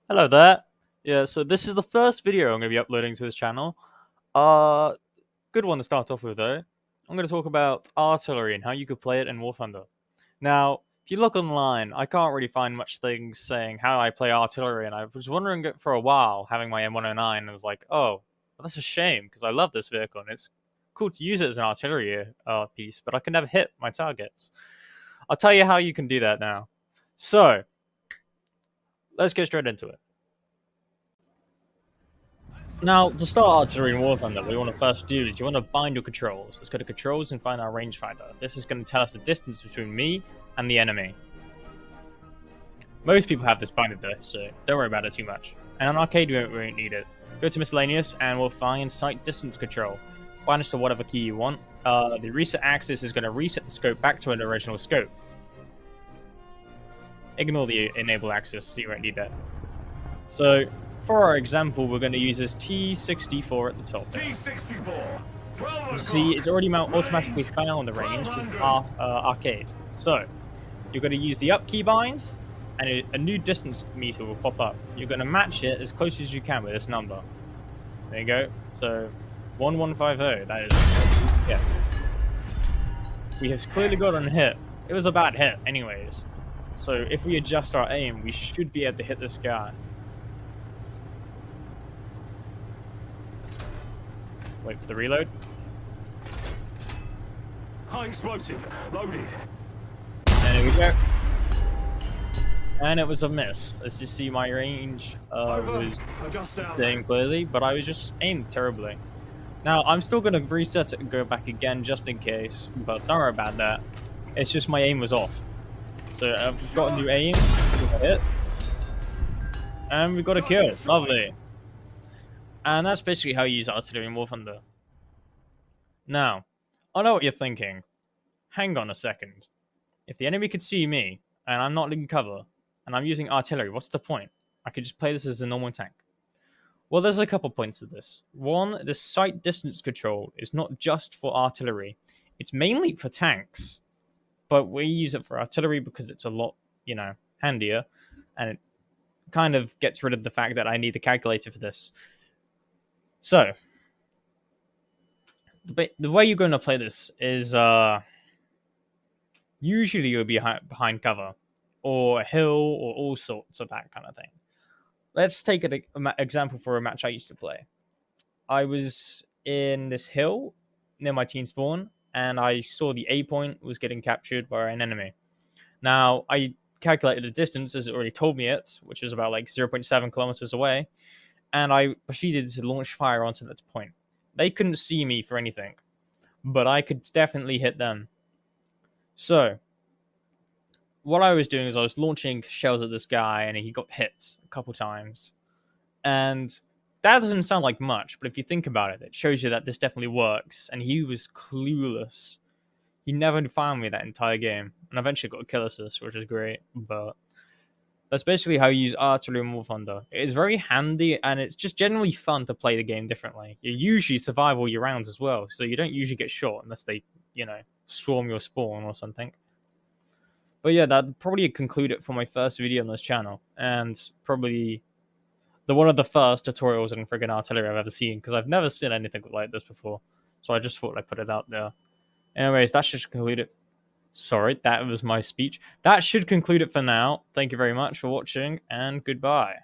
Hello there. Yeah, so this is the first video I'm going to be uploading to this channel. Uh, Good one to start off with though. I'm going to talk about artillery and how you could play it in Warthunder. Now, if you look online, I can't really find much things saying how I play artillery, and I was wondering it for a while, having my M109, and I was like, oh, well, that's a shame, because I love this vehicle, and it's cool to use it as an artillery piece, but I can never hit my targets. I'll tell you how you can do that now. So, let's get straight into it. Now, to start artillery in War Thunder, what you want to first do is you want to bind your controls. Let's go to controls and find our rangefinder. This is going to tell us the distance between me and the enemy. Most people have this binded though, so don't worry about it too much. And on arcade, we won't need it. Go to miscellaneous and we'll find sight distance control. Bind it to whatever key you want. The reset axis is going to reset the scope back to an original scope. Ignore the enable axis, so you won't need that. So, for our example, we're going to use this T64 at the top. T64. You see, it's already automatically found the range because it's arcade. So, you're going to use the up key bind, and a new distance meter will pop up. You're going to match it as close as you can with this number. There you go. So, 1150. That is, yeah. We have clearly got on hit. It was a bad hit, anyways. So, if we adjust our aim, we should be able to hit this guy. Wait for the reload. High explosive. Loaded. And here we go. And it was a miss. As you see, my range was staying clearly, but I was just aimed terribly. Now, I'm still going to reset it and go back again just in case, but don't worry about that. It's just my aim was off. So I've got a new aim. We got a hit. And we got a kill. Lovely. And that's basically how you use artillery in War Thunder. Now, I know what you're thinking. Hang on a second. If the enemy could see me, and I'm not in cover, and I'm using artillery, what's the point? I could just play this as a normal tank. Well, there's a couple points to this. One, the sight distance control is not just for artillery. It's mainly for tanks. But we use it for artillery because it's a lot, handier. And it kind of gets rid of the fact that I need a calculator for this. So, the way you're going to play this is usually you'll be behind cover or a hill or all sorts of that kind of thing. Let's take an example for a match I used to play. I was in this hill near my team spawn and I saw the A point was getting captured by an enemy. Now, I calculated the distance as it already told me it, which was about like 0.7 kilometers away. And I proceeded to launch fire onto that point. They couldn't see me for anything, but I could definitely hit them. So, what I was doing is I was launching shells at this guy, and he got hit a couple times. And that doesn't sound like much, but if you think about it, it shows you that this definitely works. And he was clueless. He never found me that entire game, and eventually got a kill assist, which is great, but that's basically how you use artillery in War Thunder. It is very handy, and it's just generally fun to play the game differently. You usually survive all your rounds as well, so you don't usually get shot unless they, swarm your spawn or something. But yeah, that'd probably conclude it for my first video on this channel, and probably one of the first tutorials in friggin' artillery I've ever seen, because I've never seen anything like this before, so I just thought I'd put it out there. Anyways, that should conclude it. Sorry, that was my speech. That should conclude it for now. Thank you very much for watching, and goodbye.